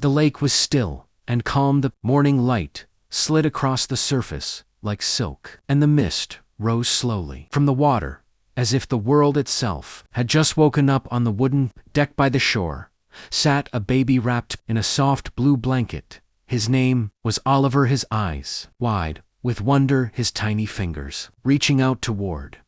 The lake was still and calm. The morning light slid across the surface like silk, and the mist rose slowly from the water, as if the world itself had just woken up. On the wooden deck by the shore sat a baby wrapped in a soft blue blanket. His name was Oliver. His eyes wide with wonder, his tiny fingers reaching out toward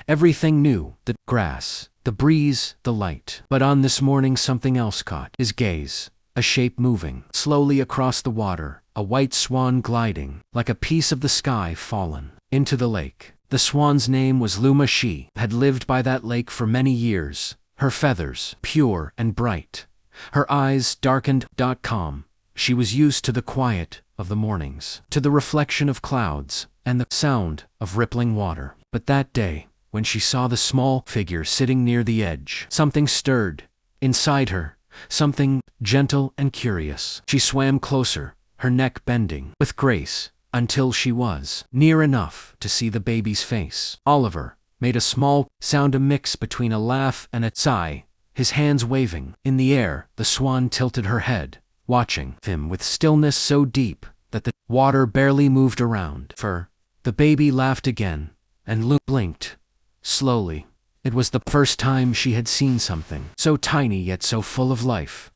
everything new, the grass, the breeze, the light. But on this morning something else caught his gaze, a shape moving slowly across the water, a white swan gliding like a piece of the sky fallen into the lake. The swan's name was Luma. She had lived by that lake for many years, her feathers pure and bright, her eyes darkened, calm. She was used to the quiet of the mornings, to the reflection of clouds, and the sound of rippling water. But that day, when she saw the small figure sitting near the edge, something stirred inside her, something gentle and curious. She swam closer, her neck bending with grace, until she was near enough to see the baby's face. Oliver made a small sound, a mix between a laugh and a sigh, his hands waving in the air. The swan tilted her head, watching him with stillness so deep that the water barely moved around her. The baby laughed again, and Luma blinked slowly. It was the first time she had seen something so tiny yet so full of life.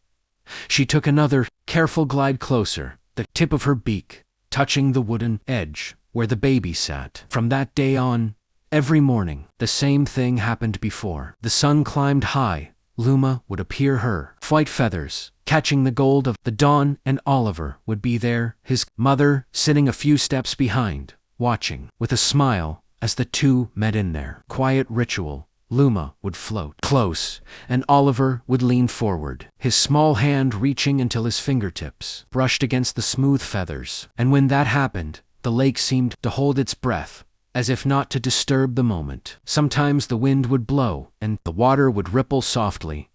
She took another careful glide closer, the tip of her beak touching the wooden edge where the baby sat. From that day on, every morning, the same thing happened. Before the sun climbed high, Luma would appear, her white feathers catching the gold of the dawn, and Oliver would be there, his mother sitting a few steps behind, watching with a smile as the two met in their quiet ritual. Luma would float close, and Oliver would lean forward, his small hand reaching until his fingertips brushed against the smooth feathers. And when that happened, the lake seemed to hold its breath, as if not to disturb the moment. Sometimes the wind would blow, and the water would ripple softly.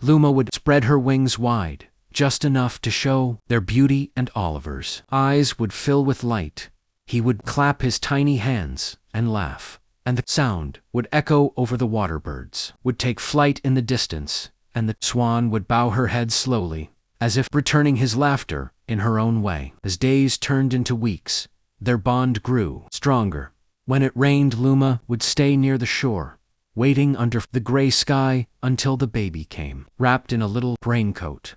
Luma would spread her wings wide, just enough to show their beauty, and Oliver's eyes would fill with light. He would clap his tiny hands and laugh, and the sound would echo over the waterbirds, would take flight in the distance, and the swan would bow her head slowly, as if returning his laughter in her own way. As days turned into weeks, their bond grew stronger. When it rained, Luma would stay near the shore, waiting under the gray sky until the baby came, wrapped in a little raincoat,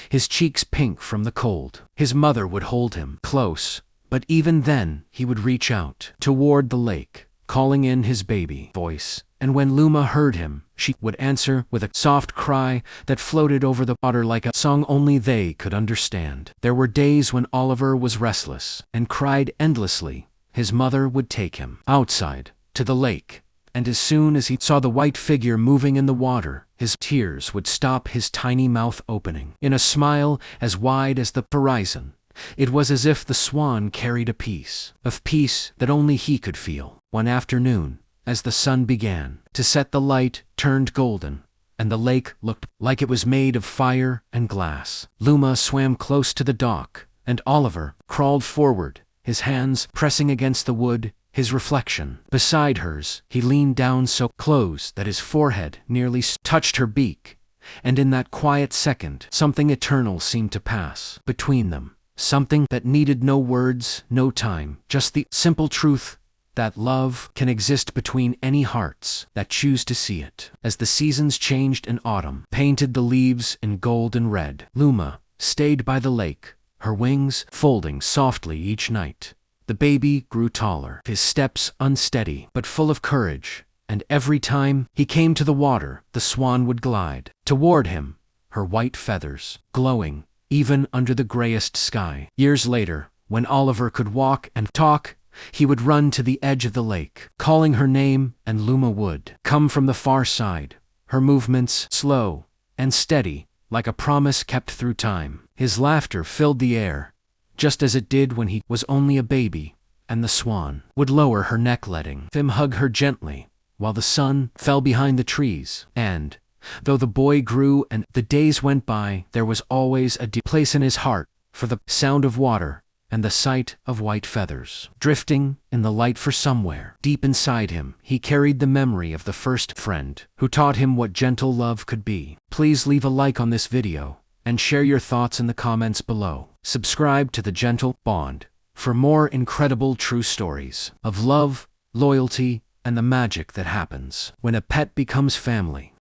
his cheeks pink from the cold. His mother would hold him close, but even then he would reach out toward the lake, calling in his baby voice. And when Luma heard him, she would answer with a soft cry that floated over the water like a song only they could understand. There were days when Oliver was restless and cried endlessly. His mother would take him outside to the lake, and as soon as he saw the white figure moving in the water, his tears would stop, his tiny mouth opening in a smile as wide as the horizon. It was as if the swan carried a piece of peace that only he could feel. One afternoon, as the sun began to set, the light turned golden, and the lake looked like it was made of fire and glass. Luma swam close to the dock, and Oliver crawled forward, his hands pressing against the wood, his reflection beside hers. He leaned down so close that his forehead nearly touched her beak, and in that quiet second, something eternal seemed to pass between them. Something that needed no words, no time, just the simple truth that love can exist between any hearts that choose to see it. As the seasons changed and autumn painted the leaves in gold and red, Luma stayed by the lake, her wings folding softly each night. The baby grew taller, his steps unsteady but full of courage, and every time he came to the water, the swan would glide toward him, her white feathers glowing even under the grayest sky. Years later, when Oliver could walk and talk, he would run to the edge of the lake, calling her name, and Luma would come from the far side, her movements slow and steady, like a promise kept through time. His laughter filled the air, just as it did when he was only a baby, and the swan would lower her neck, letting him hug her gently, while the sun fell behind the trees. And though the boy grew and the days went by, there was always a deep place in his heart for the sound of water and the sight of white feathers drifting in the light. For somewhere deep inside him, he carried the memory of the first friend who taught him what gentle love could be. Please leave a like on this video and share your thoughts in the comments below. Subscribe to The Gentle Bond for more incredible true stories of love, loyalty, and the magic that happens when a pet becomes family.